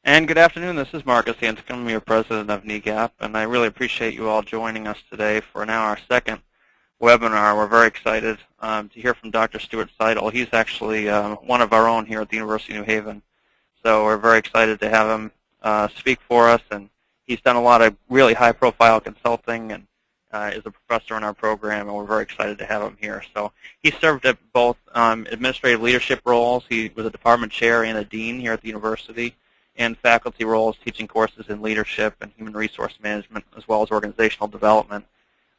And good afternoon. This is Marcus Hanscom. I'm your president of NEGAP, and I really appreciate you all joining us today for now our second webinar. We're very excited to hear from Dr. Stuart Sidle. He's actually one of our own here at the University of New Haven, so we're very excited to have him speak for us. And he's done a lot of really high-profile consulting and is a professor in our program, and we're very excited to have him here. So he served at both administrative leadership roles. He was a department chair and a dean here at the university, and faculty roles teaching courses in leadership and human resource management, as well as organizational development.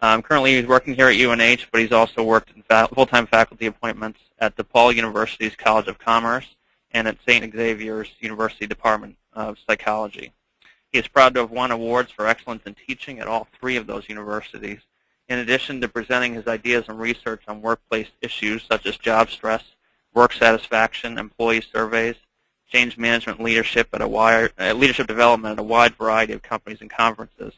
Currently, he's working here at UNH, but he's also worked in full-time faculty appointments at DePaul University's College of Commerce and at St. Xavier's University Department of Psychology. He is proud to have won awards for excellence in teaching at all three of those universities, in addition to presenting his ideas and research on workplace issues such as job stress, work satisfaction, employee surveys, change management leadership leadership development at a wide variety of companies and conferences.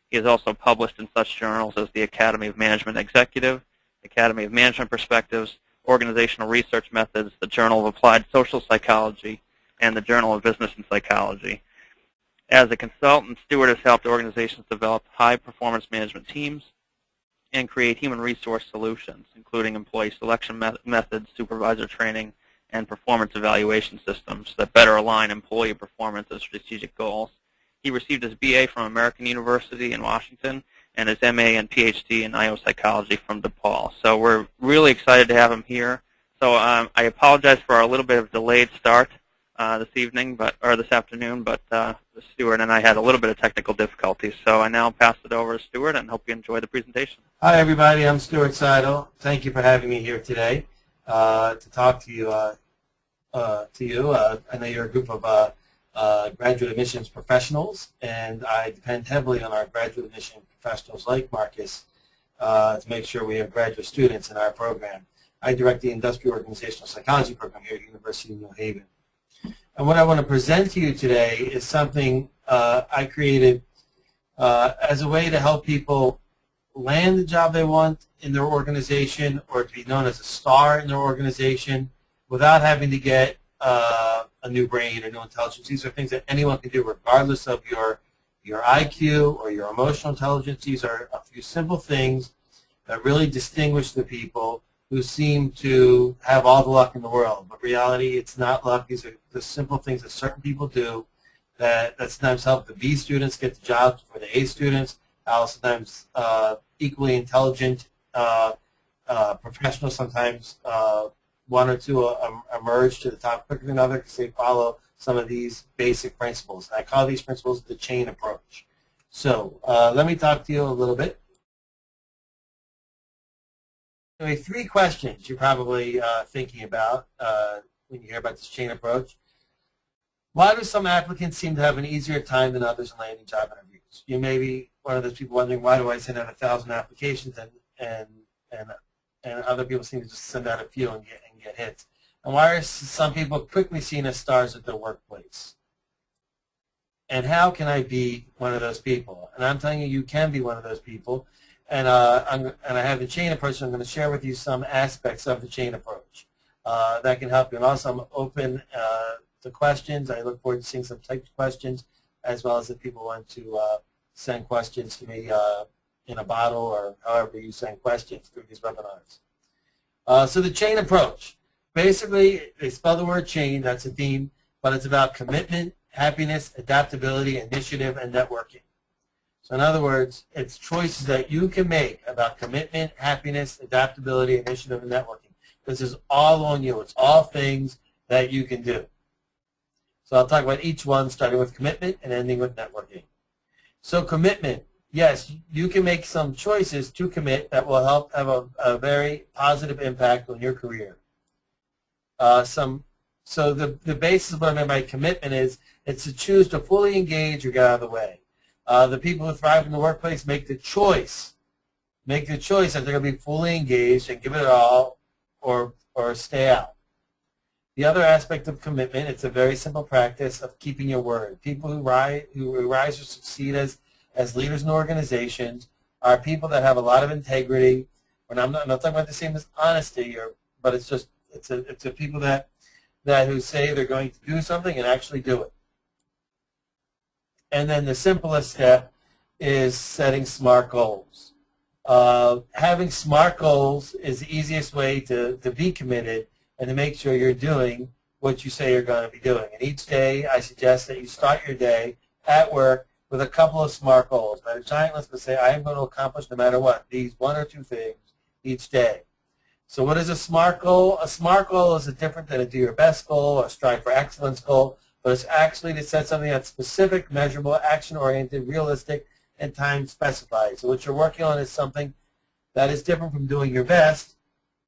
He has also published in such journals as the Academy of Management Executive, Academy of Management Perspectives, Organizational Research Methods, the Journal of Applied Social Psychology, and the Journal of Business and Psychology. As a consultant, Stuart has helped organizations develop high-performance management teams and create human resource solutions, including employee selection methods, supervisor training, and performance evaluation systems that better align employee performance and strategic goals. He received his BA from American University in Washington and his MA and PhD in IO psychology from DePaul. So we're really excited to have him here. So I apologize for our little bit of delayed start this afternoon, but Stuart and I had a little bit of technical difficulties. So I now pass it over to Stuart and hope you enjoy the presentation. Hi, everybody. I'm Stuart Sidle. Thank you for having me here today to talk to you. I know you're a group of graduate admissions professionals, and I depend heavily on our graduate admission professionals like Marcus to make sure we have graduate students in our program. I direct the Industrial Organizational Psychology program here at the University of New Haven. And what I want to present to you today is something I created as a way to help people land the job they want in their organization or to be known as a star in their organization without having to get a new brain or new intelligence. These are things that anyone can do regardless of your IQ or your emotional intelligence. These are a few simple things that really distinguish the people who seem to have all the luck in the world. But reality, it's not luck. These are the simple things that certain people do that sometimes help the B students get the jobs for the A students. Sometimes equally intelligent professionals, sometimes one or two emerge to the top quicker than others because they follow some of these basic principles. I call these principles the chain approach. So let me talk to you a little bit. Anyway, 3 questions you're probably thinking about when you hear about this chain approach. Why do some applicants seem to have an easier time than others in landing job interviews? You may be one of those people wondering, why do I send out 1,000 applications and other people seem to just send out a few and get hits? And why are some people quickly seen as stars at their workplace? And how can I be one of those people? And I'm telling you, you can be one of those people. And I have the chain approach, so I'm going to share with you some aspects of the chain approach that can help you. And also, I'm open to questions. I look forward to seeing some typed questions, as well as if people want to send questions to me in a bottle or however you send questions through these webinars. So the chain approach. Basically, they spell the word chain. That's a theme, but it's about commitment, happiness, adaptability, initiative, and networking. So in other words, it's choices that you can make about commitment, happiness, adaptability, initiative, and networking. This is all on you. It's all things that you can do. So I'll talk about each one, starting with commitment and ending with networking. So commitment, yes, you can make some choices to commit that will help have a very positive impact on your career. So the basis of what I mean by commitment is it's to choose to fully engage or get out of the way. The people who thrive in the workplace make the choice that they're going to be fully engaged and give it all or stay out. The other aspect of commitment, it's a very simple practice of keeping your word. People who rise or succeed as leaders in organizations are people that have a lot of integrity. And I'm not talking about the same as honesty, but it's a people that who say they're going to do something and actually do it. And then the simplest step is setting SMART goals. Having SMART goals is the easiest way to be committed and to make sure you're doing what you say you're going to be doing. And each day, I suggest that you start your day at work with a couple of SMART goals. Not a giant list, but say, I am going to accomplish no matter what, these one or two things each day. So what is a SMART goal? A SMART goal is different than a do your best goal or strive for excellence goal, but it's actually to set something that's specific, measurable, action-oriented, realistic, and time specified. So what you're working on is something that is different from doing your best,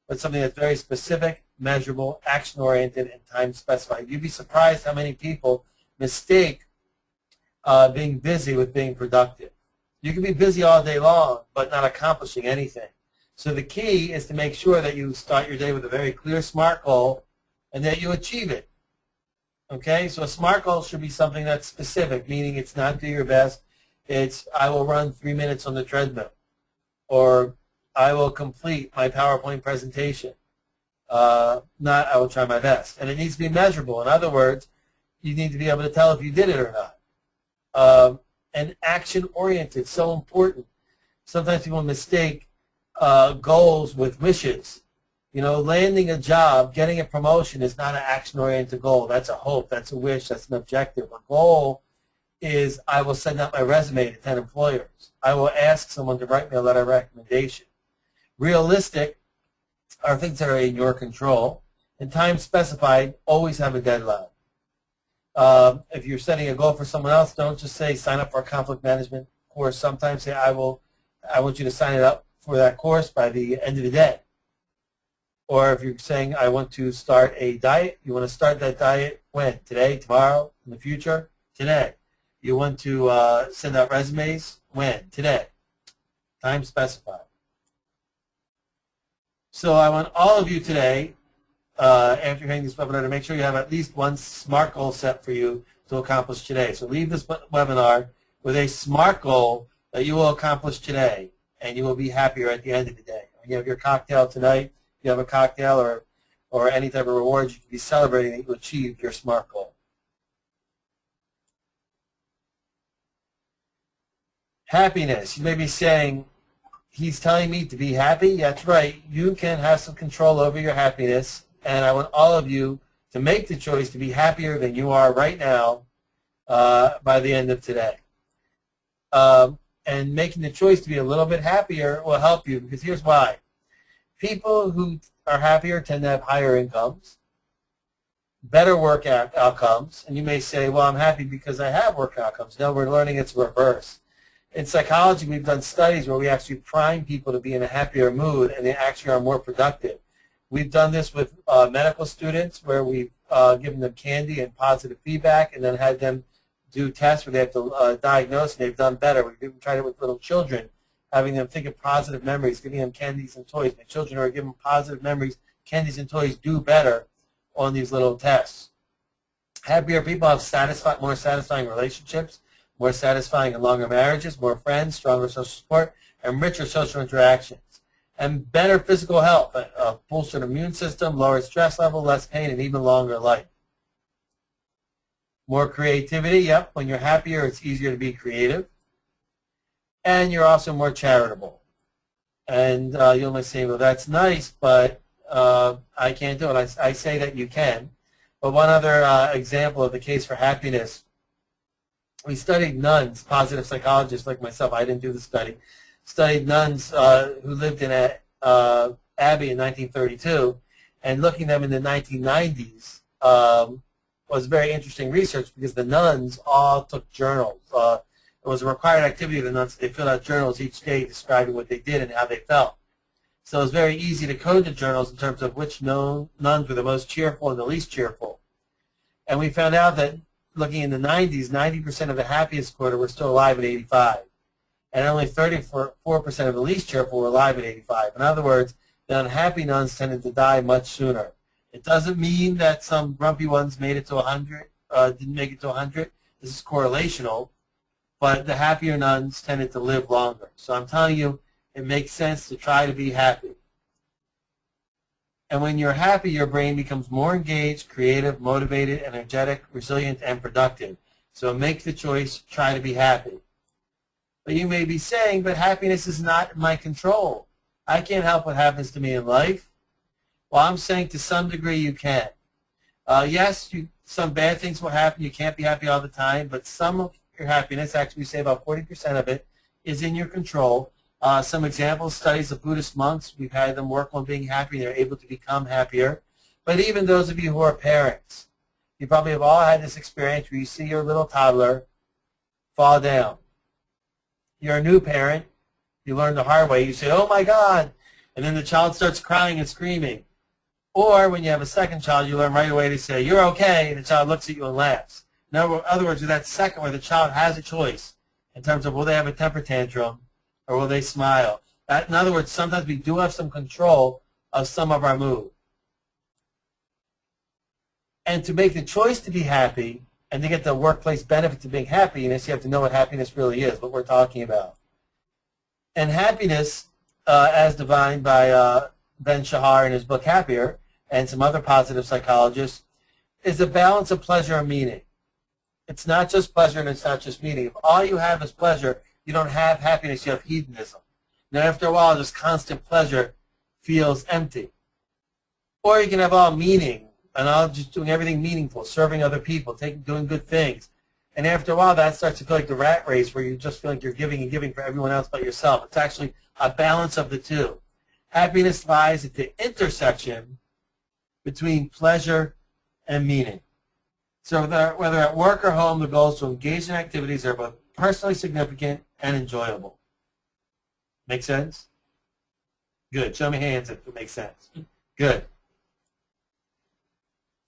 but something that's very specific, measurable, action-oriented, and time specified. You'd be surprised how many people mistake being busy with being productive. You can be busy all day long, but not accomplishing anything. So the key is to make sure that you start your day with a very clear SMART goal and that you achieve it. Okay, so a SMART goal should be something that's specific, meaning it's not do your best. It's I will run 3 minutes on the treadmill, or I will complete my PowerPoint presentation. Not I will try my best. And it needs to be measurable. In other words, you need to be able to tell if you did it or not. And action-oriented, so important. Sometimes people mistake goals with wishes. You know, landing a job, getting a promotion is not an action-oriented goal. That's a hope. That's a wish. That's an objective. A goal is I will send out my resume to 10 employers. I will ask someone to write me a letter of recommendation. Realistic are things that are in your control. And time specified, always have a deadline. If you're setting a goal for someone else, don't just say sign up for a conflict management course. Sometimes say I want you to sign it up for that course by the end of the day. Or if you're saying I want to start a diet, you want to start that diet when? Today, tomorrow, in the future? Today. You want to send out resumes? When? Today. Time specified. So I want all of you today, after hearing this webinar, to make sure you have at least one SMART goal set for you to accomplish today. So leave this webinar with a SMART goal that you will accomplish today, and you will be happier at the end of the day. When you have your cocktail tonight, you have a cocktail or any type of rewards, you can be celebrating that you achieved your SMART goal. Happiness. You may be saying, he's telling me to be happy. That's right. You can have some control over your happiness, and I want all of you to make the choice to be happier than you are right now by the end of today. And making the choice to be a little bit happier will help you, because here's why. People who are happier tend to have higher incomes, better work outcomes, and you may say, well, I'm happy because I have work outcomes. No, we're learning it's reverse. In psychology, we've done studies where we actually prime people to be in a happier mood, and they actually are more productive. We've done this with medical students where we've given them candy and positive feedback and then had them do tests where they have to diagnose, and they've done better. We've even tried it with little children, having them think of positive memories, giving them candies and toys. When children are given positive memories, candies and toys do better on these little tests. Happier people have more satisfying relationships, more satisfying and longer marriages, more friends, stronger social support, and richer social interactions. And better physical health, a bolstered immune system, lower stress level, less pain, and even longer life. More creativity, yep. When you're happier, it's easier to be creative. And you're also more charitable. And you might say, well, that's nice, but I can't do it. I say that you can. But one other example of the case for happiness, we studied nuns, positive psychologists like myself. I didn't do the study. Studied nuns who lived in Abbey in 1932, and looking at them in the 1990s was very interesting research, because the nuns all took journals. It was a required activity of the nuns. They filled out journals each day describing what they did and how they felt. So it was very easy to code the journals in terms of which nuns were the most cheerful and the least cheerful. And we found out that looking in the 90s, 90% of the happiest quarter were still alive at 85. And only 34% of the least cheerful were alive at 85. In other words, the unhappy nuns tended to die much sooner. It doesn't mean that some grumpy ones made it to 100, didn't make it to 100. This is correlational. But the happier nuns tended to live longer. So I'm telling you, it makes sense to try to be happy. And when you're happy, your brain becomes more engaged, creative, motivated, energetic, resilient, and productive. So make the choice, try to be happy. But you may be saying, but happiness is not in my control. I can't help what happens to me in life. Well, I'm saying to some degree you can. Yes, some bad things will happen. You can't be happy all the time, but some of your happiness, actually we say about 40% of it, is in your control. Some example studies of Buddhist monks, we've had them work on being happy. They're able to become happier. But even those of you who are parents, you probably have all had this experience where you see your little toddler fall down. You're a new parent. You learn the hard way. You say, oh, my God. And then the child starts crying and screaming. Or when you have a second child, you learn right away to say, you're okay, and the child looks at you and laughs. In other words, with that second where the child has a choice in terms of will they have a temper tantrum or will they smile. In other words, sometimes we do have some control of some of our mood. And to make the choice to be happy and to get the workplace benefits of being happiness, you have to know what happiness really is, what we're talking about. And happiness, as defined by Ben Shahar in his book Happier and some other positive psychologists, is a balance of pleasure and meaning. It's not just pleasure and it's not just meaning. If all you have is pleasure, you don't have happiness, you have hedonism. Now after a while, this constant pleasure feels empty. Or you can have all meaning and all just doing everything meaningful, serving other people, doing good things. And after a while, that starts to feel like the rat race where you just feel like you're giving and giving for everyone else but yourself. It's actually a balance of the two. Happiness lies at the intersection between pleasure and meaning. So whether at work or home, the goal is to engage in activities that are both personally significant and enjoyable. Make sense? Good. Show me hands if it makes sense. Good.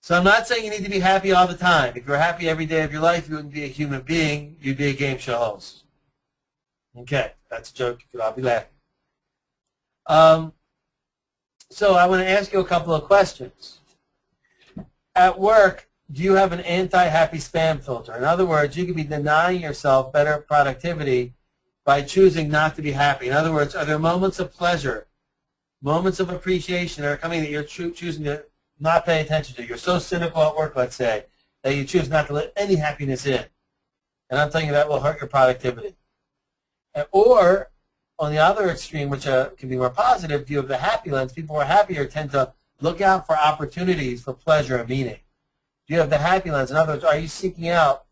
So I'm not saying you need to be happy all the time. If you're happy every day of your life, you wouldn't be a human being. You'd be a game show host. Okay, that's a joke. You could all be laughing. So I want to ask you a couple of questions. At work, do you have an anti-happy spam filter? In other words, you could be denying yourself better productivity by choosing not to be happy. In other words, are there moments of pleasure, moments of appreciation that are coming that you're choosing to not pay attention to? You're so cynical at work, let's say, that you choose not to let any happiness in. And I'm telling you that will hurt your productivity. Or, on the other extreme, which can be more positive, view of the happy lens, people who are happier tend to look out for opportunities for pleasure and meaning. Do you have the happy lens? In other words, are you seeking out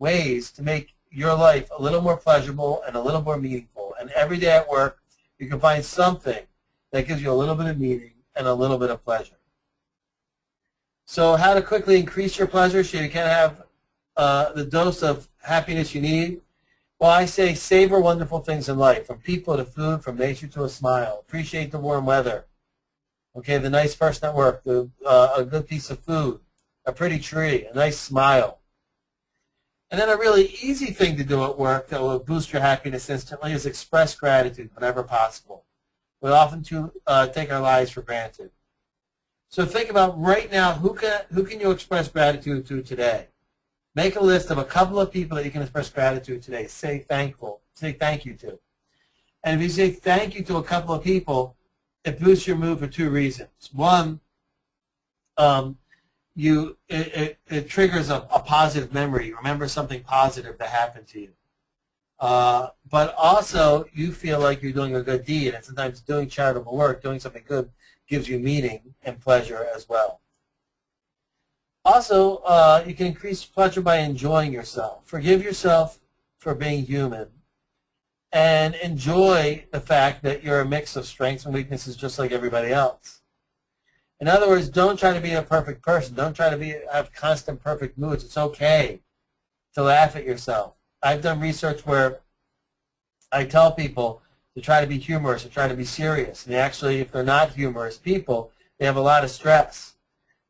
ways to make your life a little more pleasurable and a little more meaningful? And every day at work, you can find something that gives you a little bit of meaning and a little bit of pleasure. So how to quickly increase your pleasure so you can have the dose of happiness you need? Well, I say savor wonderful things in life, from people to food, from nature to a smile. Appreciate the warm weather. Okay, the nice person at work, a good piece of food, a pretty tree, a nice smile. And then a really easy thing to do at work that will boost your happiness instantly is express gratitude whenever possible. We often take our lives for granted. So think about right now, who can you express gratitude to today? Make a list of a couple of people that you can express gratitude today. Say thank you to. And if you say thank you to a couple of people, it boosts your mood for two reasons. One, it triggers a positive memory. You remember something positive that happened to you. But also, you feel like you're doing a good deed, and sometimes doing charitable work, doing something good, gives you meaning and pleasure as well. Also, you can increase pleasure by enjoying yourself. Forgive yourself for being human, and enjoy the fact that you're a mix of strengths and weaknesses just like everybody else. In other words, don't try to be a perfect person. Don't try to have constant perfect moods. It's okay to laugh at yourself. I've done research where I tell people to try to be humorous or try to be serious. And actually, if they're not humorous people, they have a lot of stress.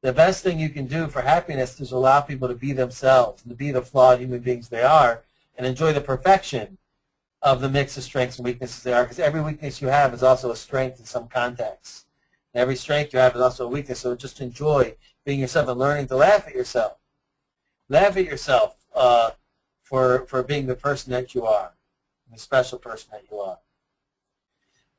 The best thing you can do for happiness is allow people to be themselves and to be the flawed human beings they are and enjoy the perfection of the mix of strengths and weaknesses they are, because every weakness you have is also a strength in some context. And every strength you have is also a weakness, so just enjoy being yourself and learning to laugh at yourself. Laugh at yourself for being the person that you are, the special person that you are.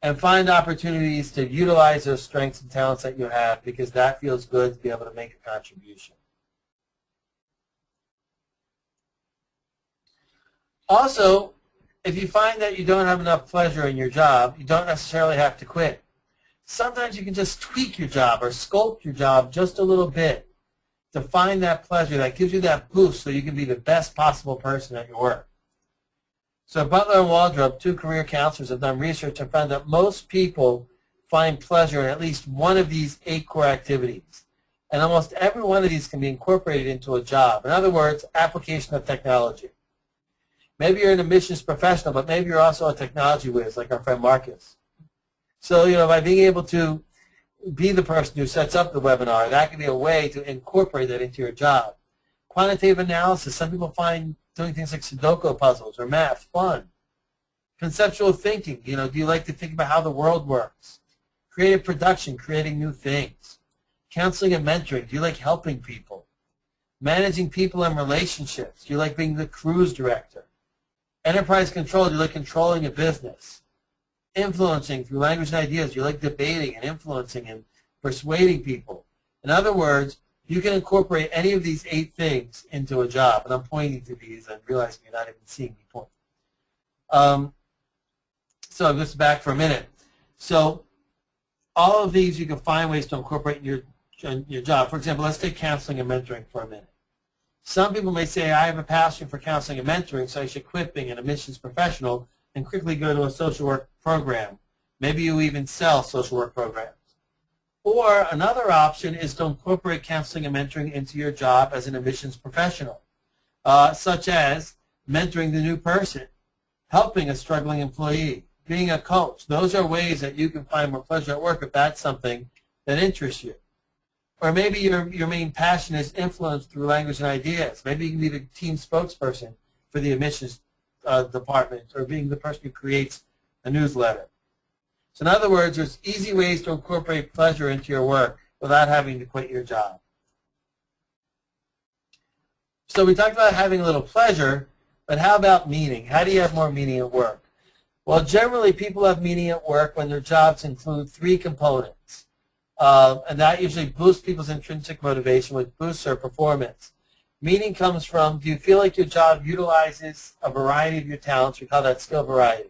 And find opportunities to utilize those strengths and talents that you have, because that feels good to be able to make a contribution. Also, if you find that you don't have enough pleasure in your job, you don't necessarily have to quit. Sometimes you can just tweak your job or sculpt your job just a little bit to find that pleasure that gives you that boost so you can be the best possible person at your work. So Butler and Waldrop, 2 career counselors, have done research and found that most people find pleasure in at least one of these 8 core activities. And almost every one of these can be incorporated into a job. In other words, application of technology. Maybe you're an admissions professional, but maybe you're also a technology whiz, like our friend Marcus. So, by being able to be the person who sets up the webinar, that can be a way to incorporate that into your job. Quantitative analysis. Some people find doing things like Sudoku puzzles or math fun. Conceptual thinking. Do you like to think about how the world works? Creative production, creating new things. Counseling and mentoring. Do you like helping people? Managing people and relationships. Do you like being the cruise director? Enterprise control. Do you like controlling a business? Influencing through language and ideas. Do you like debating and influencing and persuading people? In other words, you can incorporate any of these 8 things into a job. And I'm pointing to these and realizing you're not even seeing me point. So I'm just back for a minute. So all of these you can find ways to incorporate in your job. For example, let's take counseling and mentoring for a minute. Some people may say, I have a passion for counseling and mentoring, so I should quit being an admissions professional and quickly go to a social work program. Maybe you even sell social work programs. Or another option is to incorporate counseling and mentoring into your job as an admissions professional, such as mentoring the new person, helping a struggling employee, being a coach. Those are ways that you can find more pleasure at work if that's something that interests you. Or maybe your main passion is influence through language and ideas. Maybe you can be the team spokesperson for the admissions department, or being the person who creates a newsletter. So in other words, there's easy ways to incorporate pleasure into your work without having to quit your job. So we talked about having a little pleasure, but how about meaning? How do you have more meaning at work? Well, generally people have meaning at work when their jobs include 3 components. And that usually boosts people's intrinsic motivation, which boosts their performance. Meaning comes from, do you feel like your job utilizes a variety of your talents? We call that skill variety.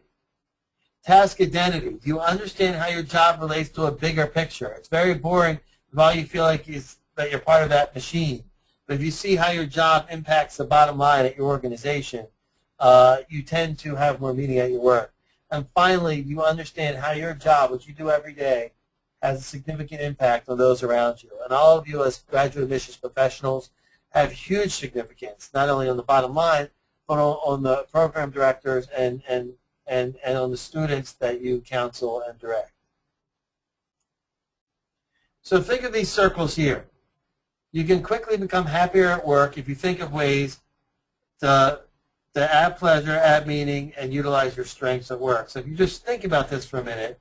Task identity. Do you understand how your job relates to a bigger picture? It's very boring if all you feel like is that you're part of that machine. But if you see how your job impacts the bottom line at your organization, you tend to have more meaning at your work. And finally, you understand how your job, which you do every day, has a significant impact on those around you. And all of you as graduate admissions professionals have huge significance, not only on the bottom line, but on the program directors and on the students that you counsel and direct. So think of these circles here. You can quickly become happier at work if you think of ways to add pleasure, add meaning, and utilize your strengths at work. So if you just think about this for a minute,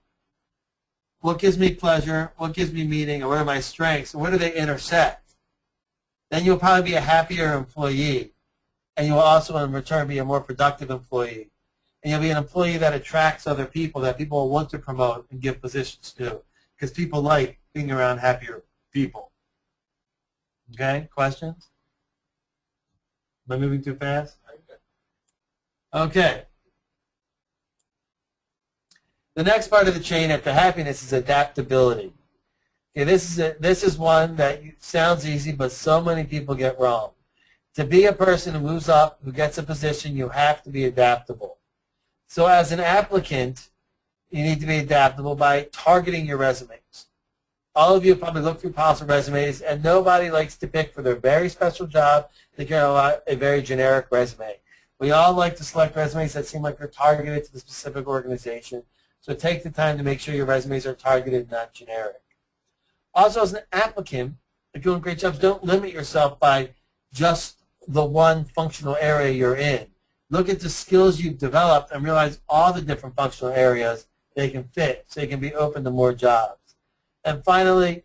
what gives me pleasure, what gives me meaning, and what are my strengths, and where do they intersect? Then you'll probably be a happier employee, and you'll also in return be a more productive employee. And you'll be an employee that attracts other people that people will want to promote and give positions to, because people like being around happier people. Okay, questions? Am I moving too fast? Okay. The next part of the chain after happiness is adaptability. Okay, this is one that sounds easy, but so many people get wrong. To be a person who moves up, who gets a position, you have to be adaptable. So as an applicant, you need to be adaptable by targeting your resumes. All of you probably look through piles of resumes, and nobody likes to pick for their very special job. They get a very generic resume. We all like to select resumes that seem like they're targeted to the specific organization. So take the time to make sure your resumes are targeted, not generic. Also, as an applicant, if you're doing great jobs, don't limit yourself by just the one functional area you're in. Look at the skills you've developed and realize all the different functional areas they can fit so you can be open to more jobs. And finally,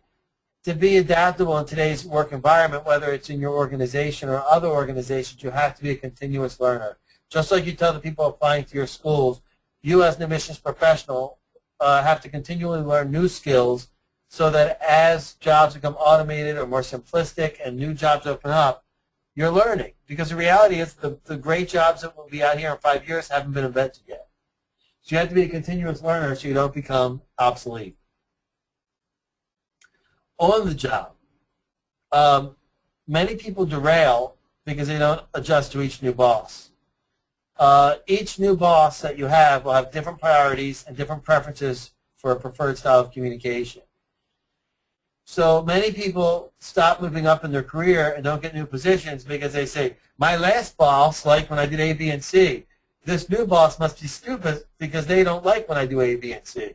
to be adaptable in today's work environment, whether it's in your organization or other organizations, you have to be a continuous learner. Just like you tell the people applying to your schools, you as an admissions professional have to continually learn new skills so that as jobs become automated or more simplistic and new jobs open up, you're learning. Because the reality is the great jobs that will be out here in 5 years haven't been invented yet. So you have to be a continuous learner so you don't become obsolete. On the job, many people derail because they don't adjust to each new boss. Each new boss that you have will have different priorities and different preferences for a preferred style of communication. So many people stop moving up in their career and don't get new positions because they say, my last boss liked when I did A, B, and C. This new boss must be stupid because they don't like when I do A, B, and C.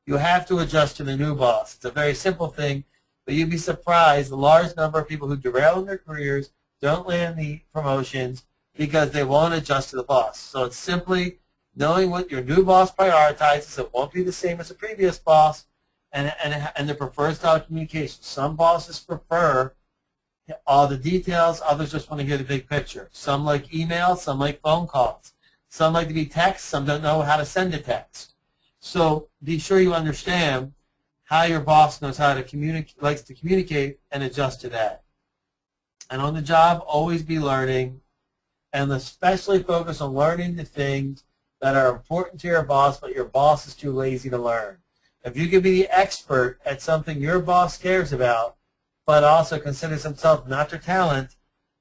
You have to adjust to the new boss. It's a very simple thing, but you'd be surprised the large number of people who derail in their careers don't land the promotions because they won't adjust to the boss. So it's simply knowing what your new boss prioritizes. It won't be the same as the previous boss, and the preferred style of communication. Some bosses prefer all the details. Others just want to hear the big picture. Some like email. Some like phone calls. Some like to be text. Some don't know how to send a text. So be sure you understand how your boss knows how to communicate, likes to communicate, and adjust to that. And on the job, always be learning, and especially focus on learning the things that are important to your boss, but your boss is too lazy to learn. If you can be the expert at something your boss cares about, but also considers himself not your talent,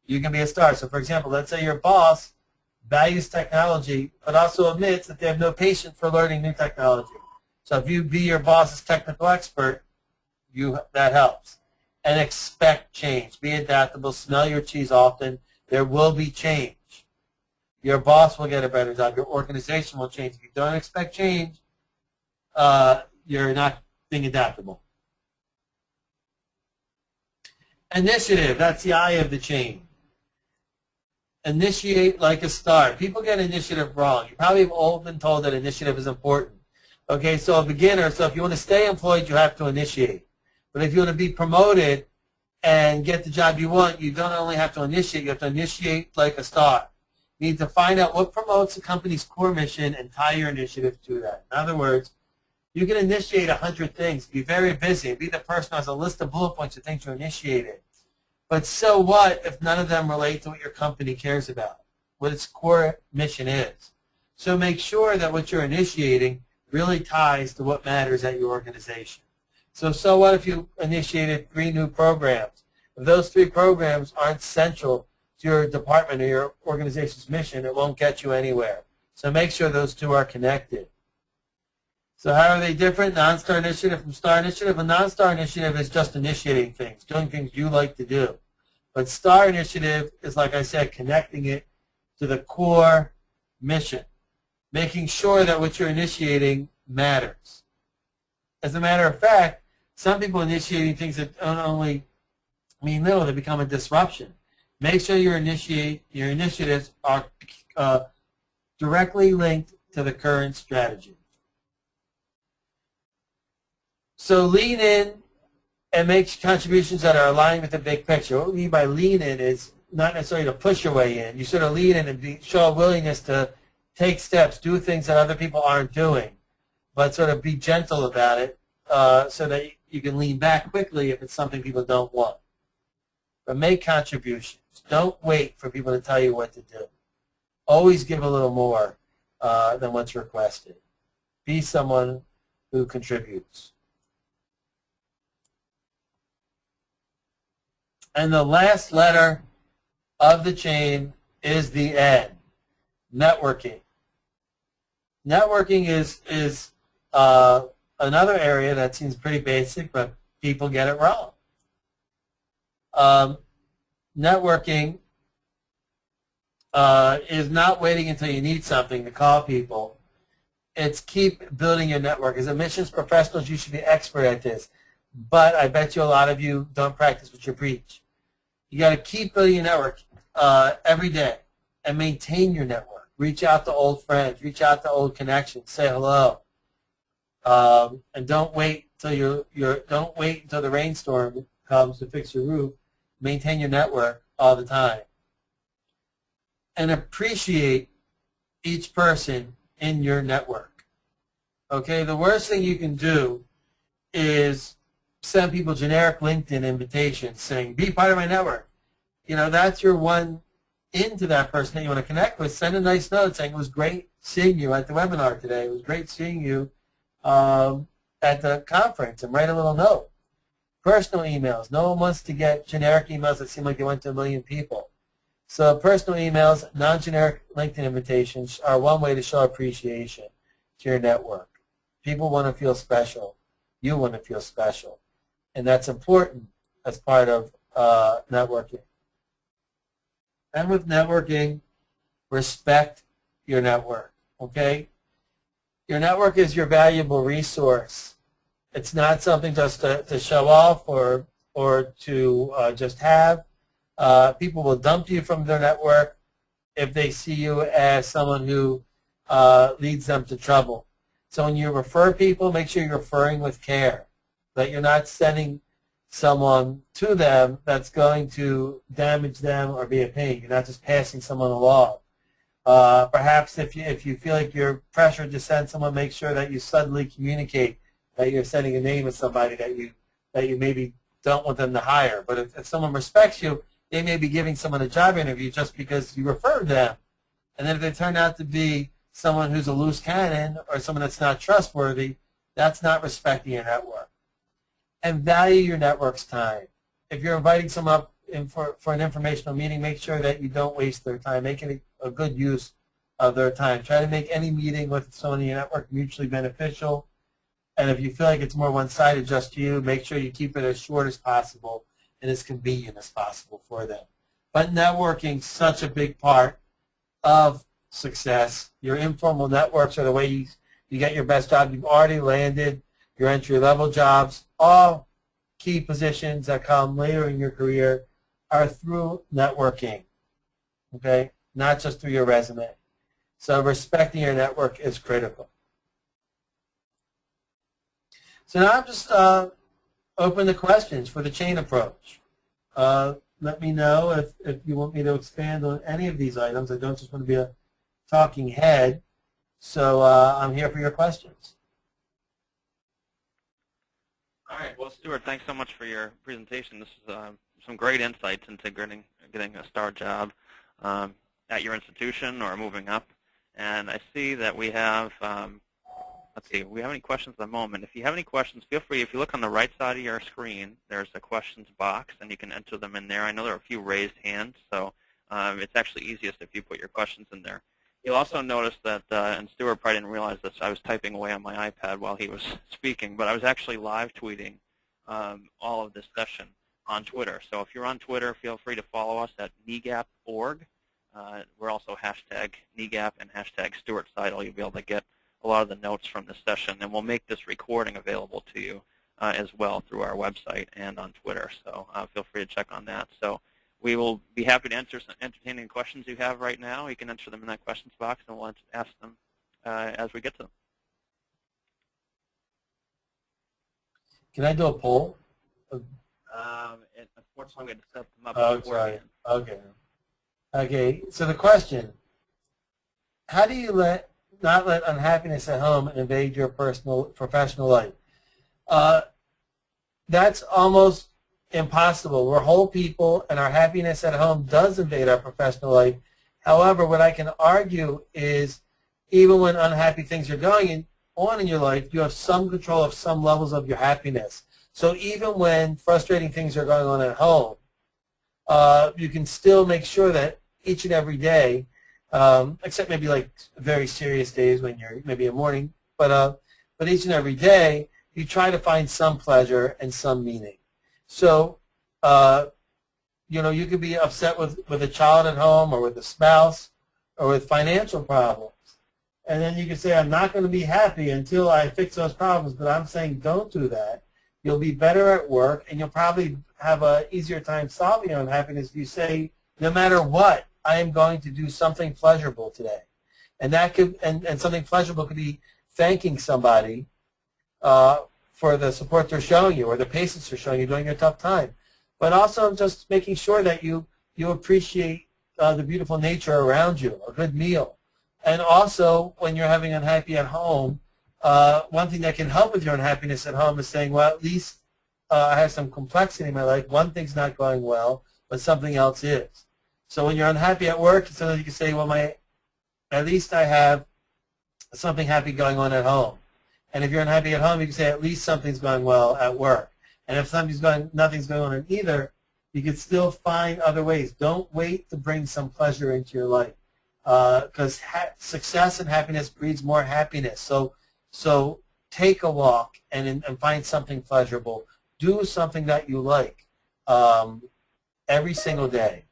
you can be a star. So, for example, let's say your boss values technology, but also admits that they have no patience for learning new technology. So if you be your boss's technical expert, that helps. And expect change. Be adaptable. Smell your cheese often. There will be change. Your boss will get a better job. Your organization will change. If you don't expect change, you're not being adaptable. Initiative. That's the eye of the chain. Initiate like a star. People get initiative wrong. You probably have all been told that initiative is important. Okay, so a beginner, so if you want to stay employed, you have to initiate. But if you want to be promoted and get the job you want, you don't only have to initiate, you have to initiate like a star. You need to find out what promotes the company's core mission and tie your initiative to that. In other words, you can initiate 100 things, be very busy, be the person who has a list of bullet points of things you initiated. But so what if none of them relate to what your company cares about, what its core mission is? So make sure that what you're initiating really ties to what matters at your organization. So what if you initiated 3 new programs? If those 3 programs aren't central to your department or your organization's mission, it won't get you anywhere. So make sure those 2 are connected. So how are they different? Non-star initiative from star initiative? A non-star initiative is just initiating things, doing things you like to do. But star initiative is, like I said, connecting it to the core mission, making sure that what you're initiating matters. As a matter of fact, some people initiating things that don't only mean little, they become a disruption. Make sure your initiatives are directly linked to the current strategy. So lean in and make contributions that are aligned with the big picture. What we mean by lean in is not necessarily to push your way in. You sort of lean in and show a willingness to take steps, do things that other people aren't doing, but sort of be gentle about it so that you can lean back quickly if it's something people don't want. But make contributions. Don't wait for people to tell you what to do. Always give a little more than what's requested. Be someone who contributes. And the last letter of the chain is the N, networking. Networking is another area that seems pretty basic, but people get it wrong. Networking is not waiting until you need something to call people. It's keep building your network. As admissions professionals, you should be expert at this. But I bet you a lot of you don't practice what you preach. You got to keep building your network every day and maintain your network. Reach out to old friends. Reach out to old connections. Say hello. And don't wait till don't wait until the rainstorm comes to fix your roof. Maintain your network all the time. And appreciate each person in your network. Okay, the worst thing you can do is send people generic LinkedIn invitations saying, be part of my network. that's your one into that person that you want to connect with. Send a nice note saying, it was great seeing you at the webinar today. It was great seeing you at the conference, and write a little note. Personal emails. No one wants to get generic emails that seem like they went to 1 million people. So personal emails, non-generic LinkedIn invitations are one way to show appreciation to your network. People want to feel special. You want to feel special. And that's important as part of networking. And with networking, respect your network, okay? Your network is your valuable resource. It's not something just to show off or to just have. People will dump you from their network if they see you as someone who leads them to trouble. So when you refer people, make sure you're referring with care, that you're not sending someone to them that's going to damage them or be a pain. You're not just passing someone along. Perhaps if you feel like you're pressured to send someone, make sure that you suddenly communicate that you're sending a name of somebody that you maybe don't want them to hire. But if someone respects you, they may be giving someone a job interview just because you referred them. And then if they turn out to be someone who's a loose cannon or someone that's not trustworthy, that's not respecting your network. And value your network's time. If you're inviting someone up for an informational meeting, make sure that you don't waste their time. Make it a good use of their time. Try to make any meeting with someone in your network mutually beneficial. And if you feel like it's more one-sided, just you, make sure you keep it as short as possible and as convenient as possible for them. But networking is such a big part of success. Your informal networks are the way you get your best job. You've already landed your entry-level jobs. All key positions that come later in your career are through networking, okay? Not just through your resume. So respecting your network is critical. So now I'm just open to questions for the chain approach. Let me know if you want me to expand on any of these items. I don't just want to be a talking head. So I'm here for your questions. All right. Well, Stuart, thanks so much for your presentation. This is some great insights into getting a star job at your institution or moving up. And I see that we have, let's see, we have any questions at the moment. If you have any questions, feel free. If you look on the right side of your screen, there's a questions box, and you can enter them in there. I know there are a few raised hands, so it's actually easiest if you put your questions in there. You'll also notice that, and Stuart probably didn't realize this, I was typing away on my iPad while he was speaking, but I was actually live tweeting all of this session on Twitter. So if you're on Twitter, feel free to follow us at NEGAP.org. We're also hashtag NEGAP and hashtag Stuart Sidle. You'll be able to get a lot of the notes from this session, and we'll make this recording available to you as well through our website and on Twitter. So feel free to check on that. So we will be happy to answer some entertaining questions you have right now. You can enter them in that questions box, and we'll ask them as we get to them. Can I do a poll? Unfortunately, we had to set them up beforehand. Okay. Okay, so the question, how do you not let unhappiness at home invade your professional life? That's almost impossible. We're whole people, and our happiness at home does invade our professional life. However, what I can argue is even when unhappy things are going on in your life, you have some control of some levels of your happiness. So even when frustrating things are going on at home, you can still make sure that each and every day, except maybe like very serious days when you're maybe a morning, but each and every day, you try to find some pleasure and some meaning. So, you could be upset with a child at home or with a spouse or with financial problems. And then you can say, I'm not going to be happy until I fix those problems, but I'm saying don't do that. You'll be better at work, and you'll probably have an easier time solving your unhappiness if you say, no matter what, I am going to do something pleasurable today. And that could, and something pleasurable could be thanking somebody for the support they're showing you or the patience they're showing you during your tough time. But also just making sure that you appreciate the beautiful nature around you, a good meal. And also, when you're having unhappy at home, one thing that can help with your unhappiness at home is saying, well, at least I have some complexity in my life. One thing's not going well. but something else is. So when you're unhappy at work, so you can say, well, at least I have something happy going on at home. And if you're unhappy at home, you can say at least something's going well at work. And if nothing's going on in either, you can still find other ways. Don't wait to bring some pleasure into your life, because success and happiness breeds more happiness. So take a walk and find something pleasurable. Do something that you like every single day.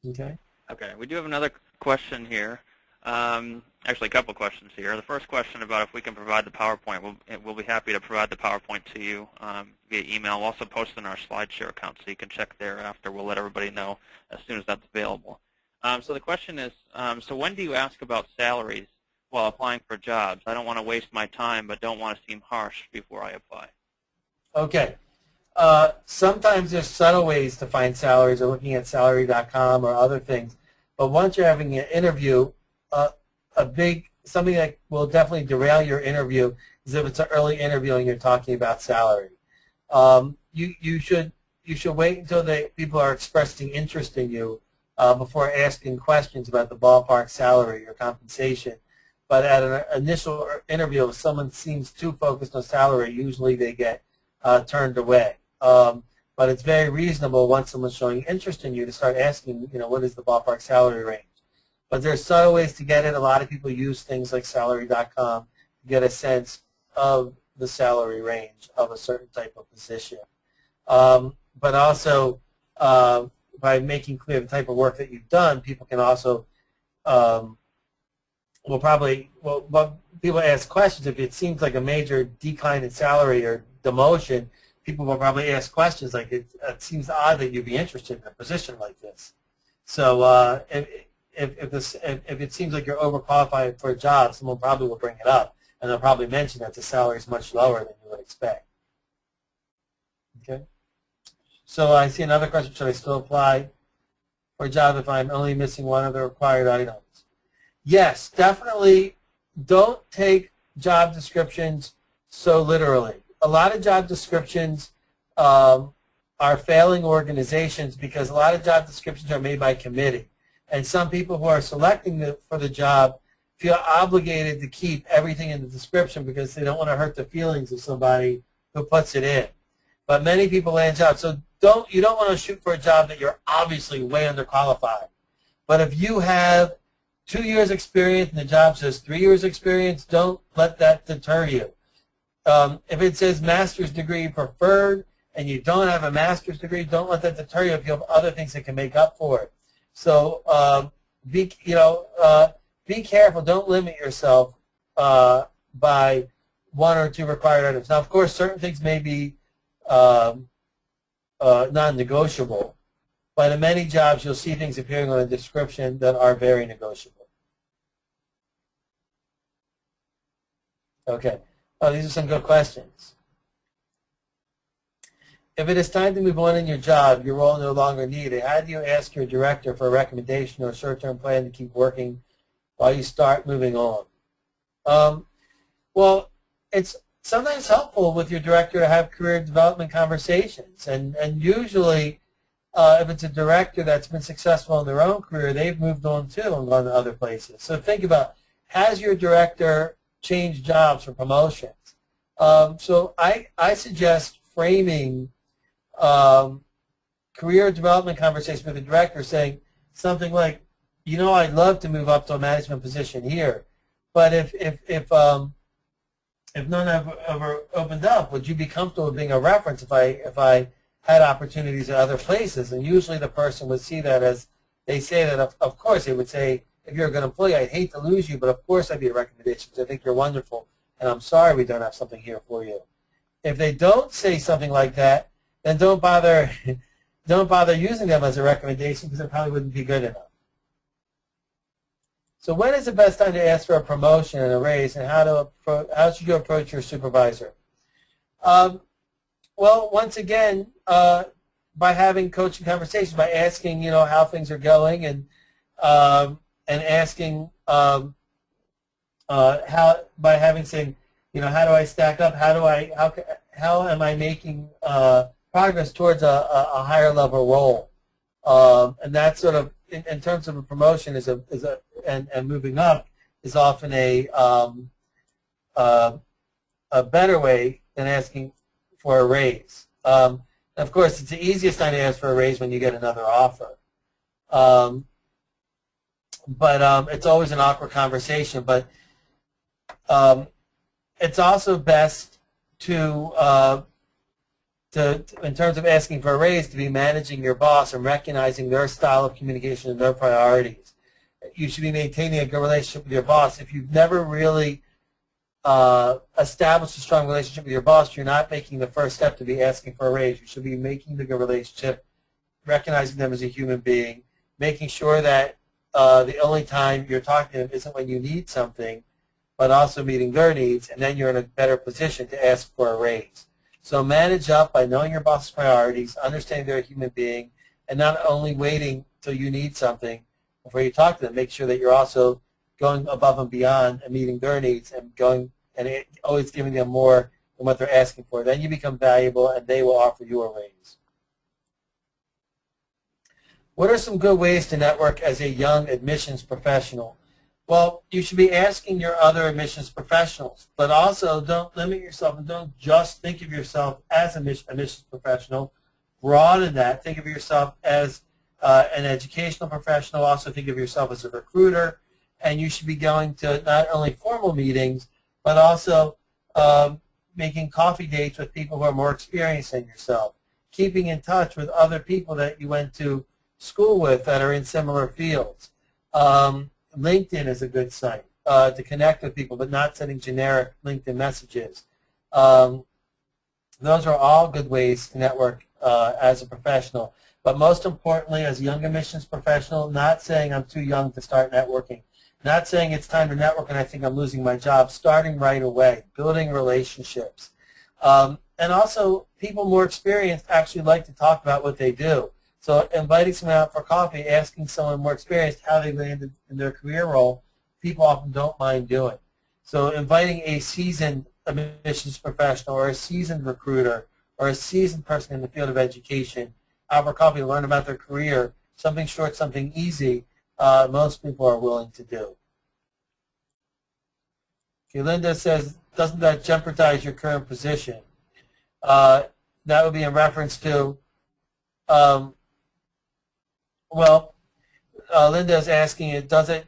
Okay? Okay, we do have another question here. Actually, a couple questions here. The first question about if we can provide the PowerPoint. We'll be happy to provide the PowerPoint to you via email. We'll also post in our SlideShare account, so you can check there after. We'll let everybody know as soon as that's available. So the question is, so when do you ask about salaries while applying for jobs? I don't want to waste my time, but don't want to seem harsh before I apply. Okay. Sometimes there's subtle ways to find salaries, or looking at salary.com or other things. But once you're having an interview, something that will definitely derail your interview is if it's an early interview and you're talking about salary. You should wait until people are expressing interest in you before asking questions about the ballpark salary or compensation. But at an initial interview, if someone seems too focused on salary, usually they get turned away. But it's very reasonable once someone's showing interest in you to start asking, what is the ballpark salary range? But there's subtle ways to get it. A lot of people use things like salary.com to get a sense of the salary range of a certain type of position. But also, by making clear the type of work that you've done, people can also, people ask questions. If it seems like a major decline in salary or demotion, people will probably ask questions like, it seems odd that you'd be interested in a position like this. So if it seems like you're overqualified for a job, someone probably will bring it up, and they'll probably mention that the salary is much lower than you would expect. Okay. So I see another question. Should I still apply for a job if I'm only missing one of the required items? Yes, definitely. Don't take job descriptions so literally. A lot of job descriptions are failing organizations because a lot of job descriptions are made by committee. And some people who are selecting for the job feel obligated to keep everything in the description because they don't want to hurt the feelings of somebody who puts it in. But many people land jobs. So you don't want to shoot for a job that you're obviously way underqualified. But if you have 2 years experience and the job says 3 years experience, don't let that deter you. If it says master's degree preferred and you don't have a master's degree, don't let that deter you if you have other things that can make up for it. So be careful. Don't limit yourself by 1 or 2 required items. Now, of course, certain things may be non-negotiable, but in many jobs you'll see things appearing on a description that are very negotiable. Okay. Oh, these are some good questions. If it is time to move on in your job, your role no longer needed, how do you ask your director for a recommendation or a short-term plan to keep working while you start moving on? Well, it's sometimes helpful with your director to have career development conversations. And usually, if it's a director that's been successful in their own career, they've moved on too and gone to other places. So think about, has your director changed jobs for promotions? So I suggest framing career development conversation with the director saying something like, I'd love to move up to a management position here, but if none ever opened up, would you be comfortable being a reference if I had opportunities at other places? And usually the person would see that as, they say that of course they would say, if you're a good employee, I'd hate to lose you, but of course I'd be a recommendation because I think you're wonderful, and I'm sorry we don't have something here for you. If they don't say something like that, then don't bother using them as a recommendation because it probably wouldn't be good enough. So when is the best time to ask for a promotion and a raise, and how should you approach your supervisor? Well, once again, by having coaching conversations, by asking, how things are going, and asking by saying, how do I stack up? How am I making progress towards a higher level role. And that sort of, in terms of a promotion, and moving up is often a better way than asking for a raise. Of course, it's the easiest time to ask for a raise when you get another offer. But it's always an awkward conversation. But it's also best to, in terms of asking for a raise, to be managing your boss and recognizing their style of communication and their priorities. You should be maintaining a good relationship with your boss. If you've never really established a strong relationship with your boss, you're not making the first step to be asking for a raise. You should be making the good relationship, recognizing them as a human being, making sure that the only time you're talking to them isn't when you need something, but also meeting their needs, and then you're in a better position to ask for a raise. So manage up by knowing your boss's priorities, understanding they're a human being, and not only waiting till you need something before you talk to them. Make sure that you're also going above and beyond and meeting their needs and always giving them more than what they're asking for. Then you become valuable, and they will offer you a raise. What are some good ways to network as a young admissions professional? Well, you should be asking your other admissions professionals, but also don't limit yourself and don't just think of yourself as an admissions professional. Broaden that. Think of yourself as an educational professional. Also think of yourself as a recruiter, and you should be going to not only formal meetings, but also making coffee dates with people who are more experienced than yourself, keeping in touch with other people that you went to school with that are in similar fields. LinkedIn is a good site to connect with people, but not sending generic LinkedIn messages. Those are all good ways to network as a professional. But most importantly, as a young admissions professional, not saying I'm too young to start networking, not saying it's time to network and I think I'm losing my job, starting right away, building relationships. And also, people more experienced actually like to talk about what they do. So inviting someone out for coffee, asking someone more experienced how they landed in their career role, people often don't mind doing. So inviting a seasoned admissions professional or a seasoned recruiter or a seasoned person in the field of education out for coffee to learn about their career, something short, something easy, most people are willing to do. Okay, Linda says, doesn't that jeopardize your current position? That would be in reference to Linda is asking, does it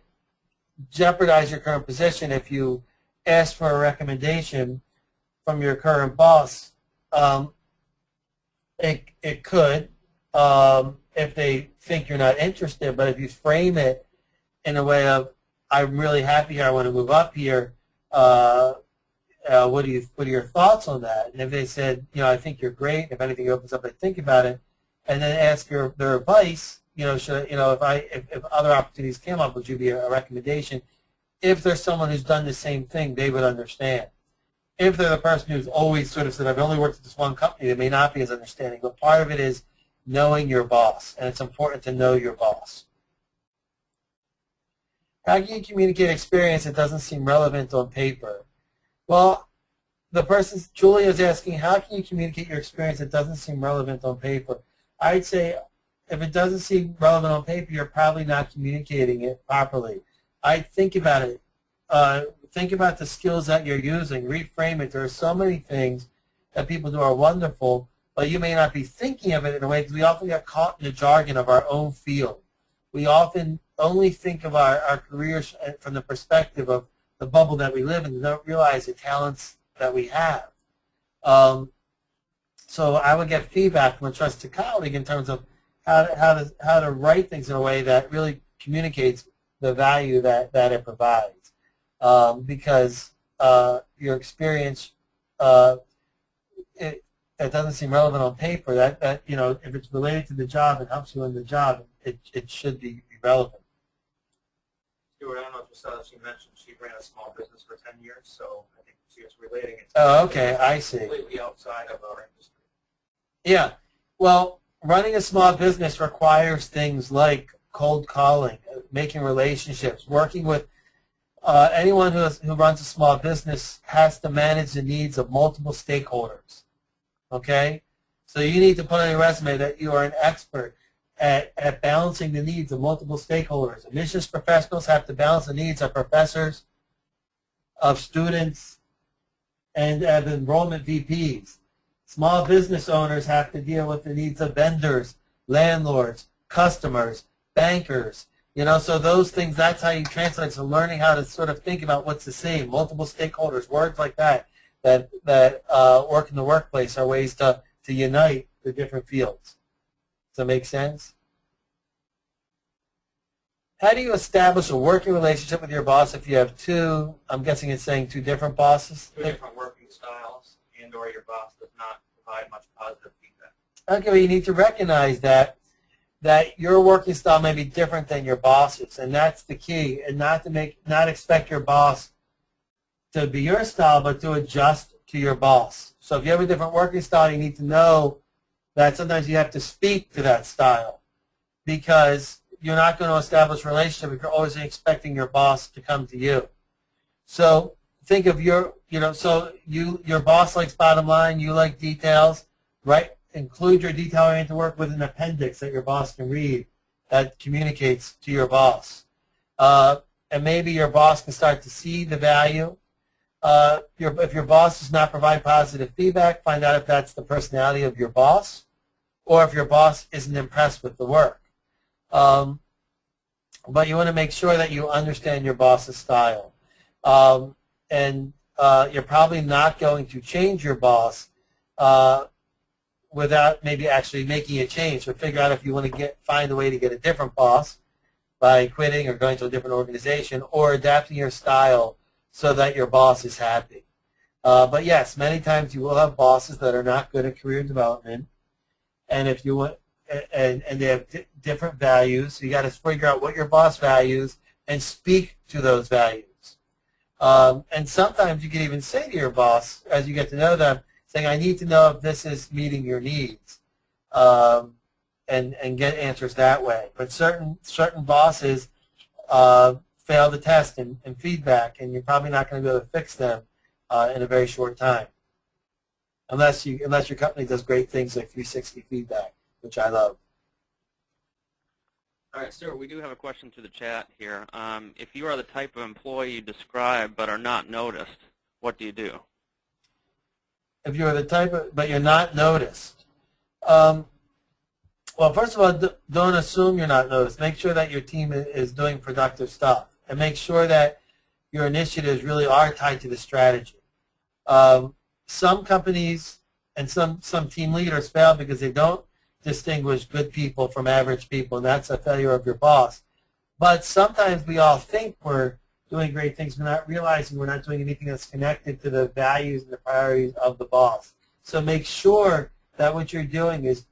jeopardize your current position if you ask for a recommendation from your current boss? It could if they think you're not interested, but if you frame it in a way of, I'm really happy here, I want to move up here, what are your thoughts on that? And if they said, I think you're great, if anything opens up, I think about it, and then ask their advice, if other opportunities came up, would you be a recommendation? If there's someone who's done the same thing, they would understand. If they're the person who's always sort of said, I've only worked at this one company, they may not be as understanding. But part of it is knowing your boss, and it's important to know your boss. How can you communicate experience that doesn't seem relevant on paper? Well, Julia is asking, how can you communicate your experience that doesn't seem relevant on paper? I'd say, if it doesn't seem relevant on paper, you're probably not communicating it properly. I'd think about it. Think about the skills that you're using. Reframe it. There are so many things that people do are wonderful, but you may not be thinking of it in a way because we often get caught in the jargon of our own field. We often only think of our careers from the perspective of the bubble that we live in and don't realize the talents that we have. So I would get feedback from a trusted colleague in terms of how to write things in a way that really communicates the value that it provides. Because your experience, it doesn't seem relevant on paper. That if it's related to the job and helps you in the job, it should be relevant. Stuart, I don't know if you saw that she mentioned she ran a small business for 10 years, so I think she was relating it to okay, I see. Completely outside of our industry. Yeah, well, running a small business requires things like cold calling, making relationships, working with anyone who runs a small business has to manage the needs of multiple stakeholders. Okay, So you need to put on your resume that you are an expert at balancing the needs of multiple stakeholders. Admissions professionals have to balance the needs of professors, of students, and of enrollment VPs. Small business owners have to deal with the needs of vendors, landlords, customers, bankers. You know, so those things, that's how you translate. So learning how to sort of think about what's the same, multiple stakeholders, words like that work in the workplace are ways to unite the different fields. Does that make sense? How do you establish a working relationship with your boss if you have two, I'm guessing it's saying two different bosses? Two different working styles, and or your boss does not provide much positive feedback. Okay, well, you need to recognize that your working style may be different than your boss's, and that's the key, and not expect your boss to be your style, but to adjust to your boss. So if you have a different working style, you need to know that sometimes you have to speak to that style, because you're not going to establish a relationship if you're always expecting your boss to come to you. So think of your boss likes bottom line, you like details, right? Include your detail-oriented work with an appendix that your boss can read that communicates to your boss. And maybe your boss can start to see the value. If your boss does not provide positive feedback, find out if that's the personality of your boss or if your boss isn't impressed with the work. But you want to make sure that you understand your boss's style. And you're probably not going to change your boss without maybe actually making a change. So figure out if you want to find a way to get a different boss by quitting or going to a different organization, or adapting your style so that your boss is happy. But yes, many times you will have bosses that are not good at career development, and if you want, and they have different values, so you got to figure out what your boss values and speak to those values. And sometimes you can even say to your boss, as you get to know them, saying, I need to know if this is meeting your needs, and get answers that way. But certain bosses fail the test and feedback, and you're probably not going to be able to fix them in a very short time, unless your company does great things like 360 feedback, which I love. All right, Stuart, we do have a question to the chat here. If you are the type of employee you describe but are not noticed, what do you do? If you're the type of, but you're not noticed. Well, first of all, don't assume you're not noticed. Make sure that your team is doing productive stuff, and make sure that your initiatives really are tied to the strategy. Some companies and some team leaders fail because they don't distinguish good people from average people, and that's a failure of your boss. But sometimes we all think we're doing great things. We're not realizing we're not doing anything that's connected to the values and the priorities of the boss. So make sure that what you're doing is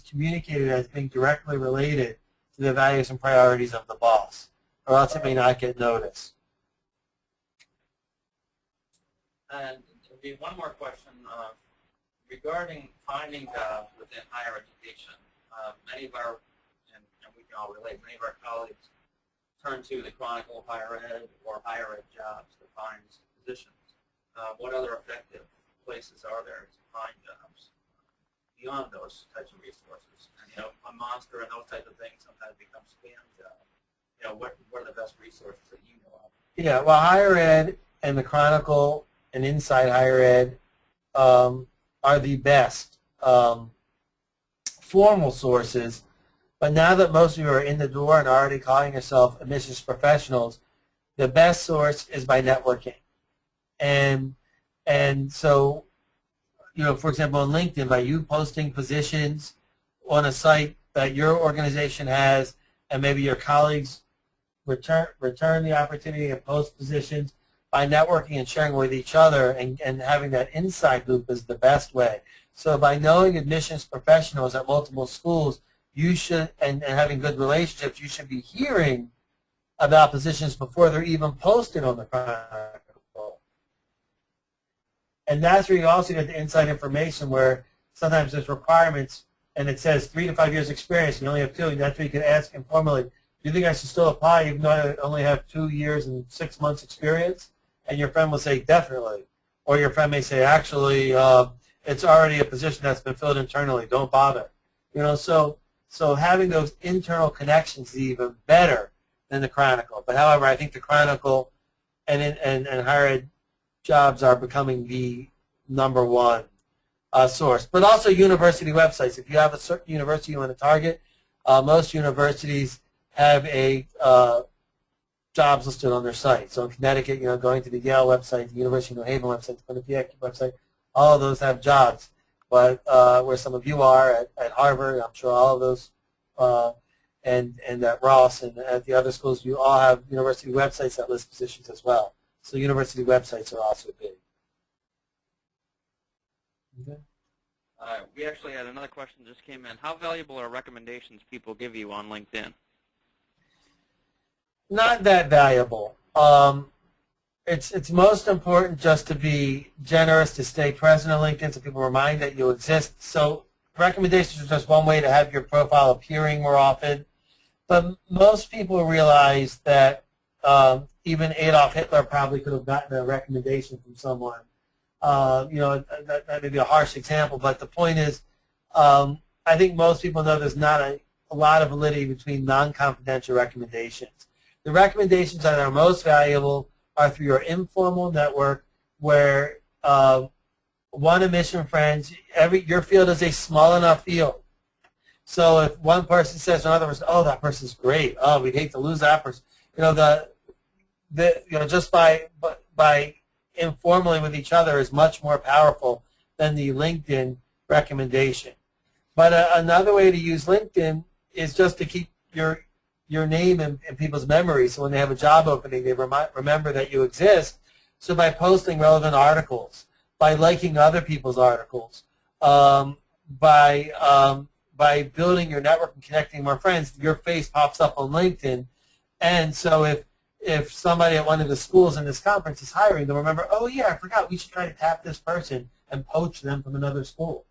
communicated as being directly related to the values and priorities of the boss, or else it may not get noticed. And one more question regarding finding jobs within higher education. Many of our, and we can all relate, many of our colleagues turn to the Chronicle of Higher Ed or Higher Ed Jobs to find positions. What other effective places are there to find jobs beyond those types of resources? And, a monster and those types of things sometimes become spam jobs. What are the best resources that you know of? Yeah, well, Higher Ed and the Chronicle and Inside Higher Ed are the best formal sources. But now that most of you are in the door and already calling yourself admissions professionals, the best source is by networking. And so, for example, on LinkedIn, by you posting positions on a site that your organization has, and maybe your colleagues return the opportunity and post positions, by networking and sharing with each other and having that inside loop is the best way. So by knowing admissions professionals at multiple schools, you should, and having good relationships, you should be hearing about positions before they're even posted on the Chronicle. And that's where you also get the inside information, where sometimes there's requirements and it says 3 to 5 years experience and you only have 2, and that's where you can ask informally, do you think I should still apply even though I only have 2 years and 6 months experience? And your friend will say, definitely. Or your friend may say, actually, it's already a position that's been filled internally. Don't bother. You know, so having those internal connections is even better than the Chronicle. But however, I think the Chronicle and higher ed jobs are becoming the #1 source. But also university websites. If you have a certain university you want to target, most universities have a jobs listed on their site. So in Connecticut, you know, going to the Yale website, the University of New Haven website, the Quinnipiac website, all of those have jobs. But where some of you are at Harvard, I'm sure all of those, and at Ross and at the other schools, you all have university websites that list positions as well. So university websites are also big. Okay. We actually had another question that just came in. How valuable are recommendations people give you on LinkedIn? Not that valuable. It's most important just to be generous, to stay present on LinkedIn so people remind that you exist. So recommendations are just one way to have your profile appearing more often. But most people realize that even Adolf Hitler probably could have gotten a recommendation from someone. You know, that may be a harsh example, but the point is, I think most people know there's not a lot of validity between non-confidential recommendations. The recommendations that are most valuable are through your informal network, where one admission friends, your field is a small enough field. So if one person says to another person, "Oh, that person's great. Oh, we'd hate to lose that person," you know, just by informally with each other is much more powerful than the LinkedIn recommendation. But another way to use LinkedIn is just to keep your name in people's memories. So when they have a job opening, they remember that you exist. So by posting relevant articles, by liking other people's articles, by building your network and connecting more friends, your face pops up on LinkedIn. And so if somebody at one of the schools in this conference is hiring, they'll remember, "Oh yeah, I forgot, we should try to tap this person and poach them from another school."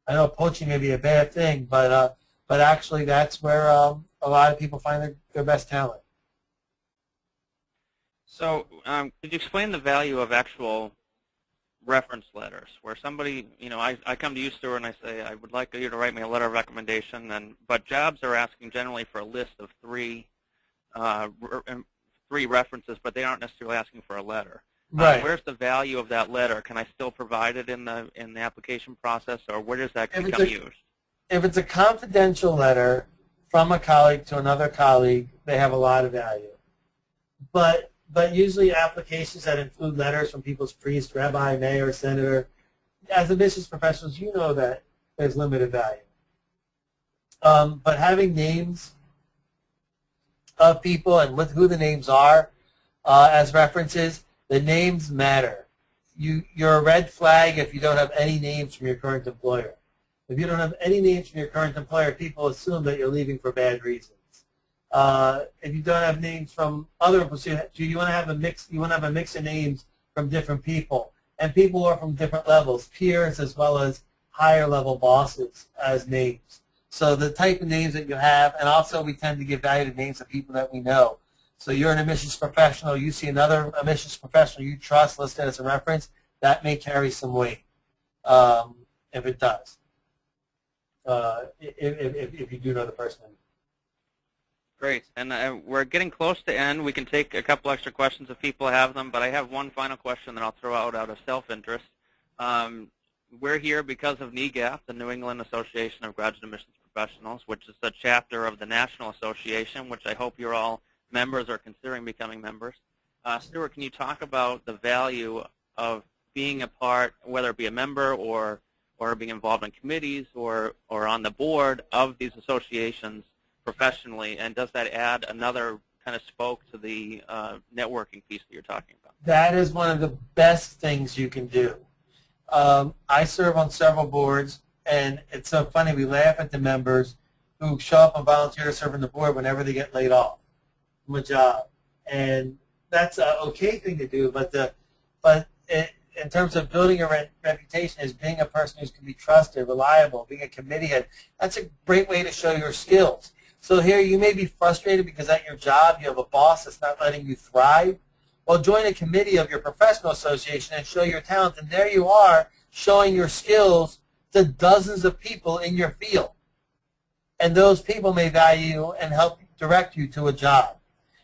I know poaching may be a bad thing, but actually that's where a lot of people find their best talent. So could you explain the value of actual reference letters, where somebody, you know, I come to you, Stuart, and I say, "I would like you to write me a letter of recommendation," but jobs are asking generally for a list of three references, but they aren't necessarily asking for a letter. Right. Where's the value of that letter? Can I still provide it in the application process, or where does that become used? If it's a confidential letter from a colleague to another colleague, they have a lot of value. But usually applications that include letters from people's priest, rabbi, mayor, senator, as admissions professionals, you know that there's limited value. But having names of people and who the names are as references, the names matter. You're a red flag if you don't have any names from your current employer. If you don't have any names from your current employer, people assume that you're leaving for bad reasons. If you don't have names from other employers, you want to have a mix. You want to have a mix of names from different people, and people are from different levels, peers as well as higher level bosses as names. So the type of names that you have, and also we tend to give value to names of people that we know. So you're an admissions professional, you see another admissions professional you trust listed as a reference, that may carry some weight if it does, if you do know the person. Great, and we're getting close to end. We can take a couple extra questions if people have them, but I have one final question that I'll throw out of self-interest. We're here because of NEGAP, the New England Association of Graduate Admissions Professionals, which is a chapter of the National Association, which I hope you're all members or considering becoming members. Stuart, can you talk about the value of being a part, whether it be a member or being involved in committees or on the board of these associations professionally, and does that add another kind of spoke to the networking piece that you're talking about? That is one of the best things you can do. I serve on several boards, and it's so funny. We laugh at the members who show up and volunteer to serve on the board whenever they get laid off from a job, and that's an okay thing to do. But in terms of building a reputation as being a person who can be trusted, reliable, being a committee head, that's a great way to show your skills. So here you may be frustrated because at your job you have a boss that's not letting you thrive. Well, join a committee of your professional association and show your talent, and there you are showing your skills to dozens of people in your field. And those people may value you and help direct you to a job.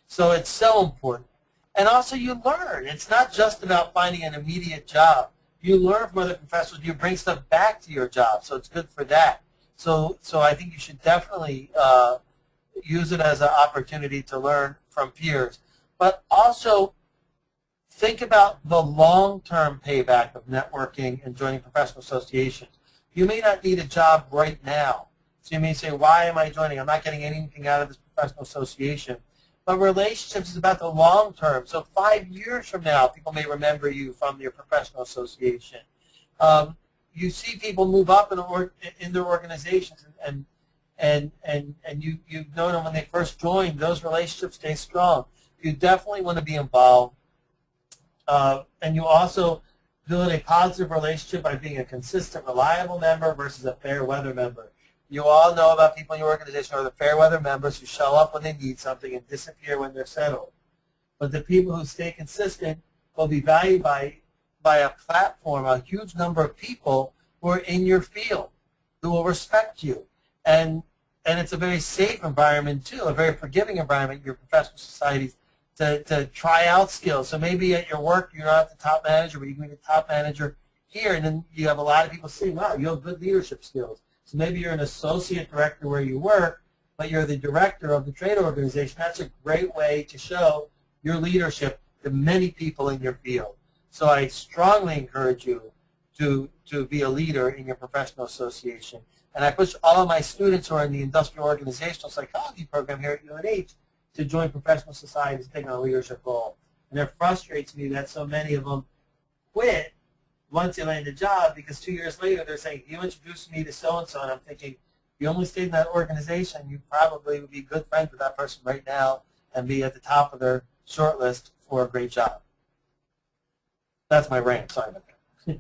So it's so important. And also you learn. It's not just about finding an immediate job. You learn from other professionals. You bring stuff back to your job. So it's good for that. So I think you should definitely use it as an opportunity to learn from peers. But also think about the long-term payback of networking and joining professional associations. You may not need a job right now. So you may say, why am I joining? I'm not getting anything out of this professional association. But relationships is about the long term. So 5 years from now, people may remember you from your professional association. You see people move up in their organizations, and you've known them when they first joined. Those relationships stay strong. You definitely want to be involved. And you also build a positive relationship by being a consistent, reliable member versus a fair weather member. You all know about people in your organization who are the fair weather members who show up when they need something and disappear when they're settled. But the people who stay consistent will be valued by a platform, a huge number of people who are in your field, who will respect you. And it's a very safe environment too, a very forgiving environment in your professional societies to try out skills. So maybe at your work you're not the top manager, but you can be the top manager here, and then you have a lot of people saying, wow, you have good leadership skills. So maybe you're an associate director where you work, but you're the director of the trade organization. That's a great way to show your leadership to many people in your field. So I strongly encourage you to be a leader in your professional association. And I push all of my students who are in the industrial organizational psychology program here at UNH to join professional societies and take on a leadership role. And it frustrates me that so many of them quit once they land a job, because 2 years later they're saying, you introduced me to so-and-so, and I'm thinking, if you only stayed in that organization, you probably would be good friends with that person right now and be at the top of their short list for a great job. That's my rant. Sorry about that.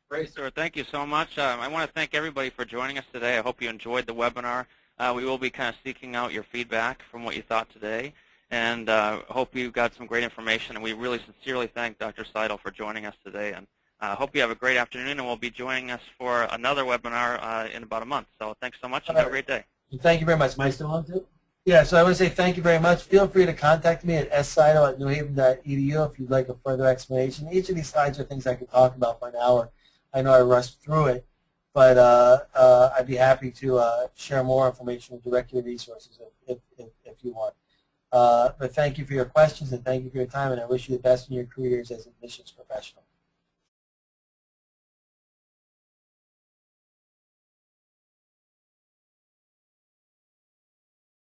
Great, sir. Thank you so much. I want to thank everybody for joining us today. I hope you enjoyed the webinar. We will be kind of seeking out your feedback from what you thought today, and hope you got some great information. And we really sincerely thank Dr. Sidle for joining us today. And I hope you have a great afternoon, and we'll be joining us for another webinar in about a month. So thanks so much, and have a great day. Thank you very much. Am I still on too? Yeah, so I want to say thank you very much. Feel free to contact me at ssidle@newhaven.edu if you'd like a further explanation. Each of these slides are things I could talk about for an hour. I know I rushed through it, but I'd be happy to share more information and direct you to resources if you want. But thank you for your questions, and thank you for your time, and I wish you the best in your careers as admissions professor.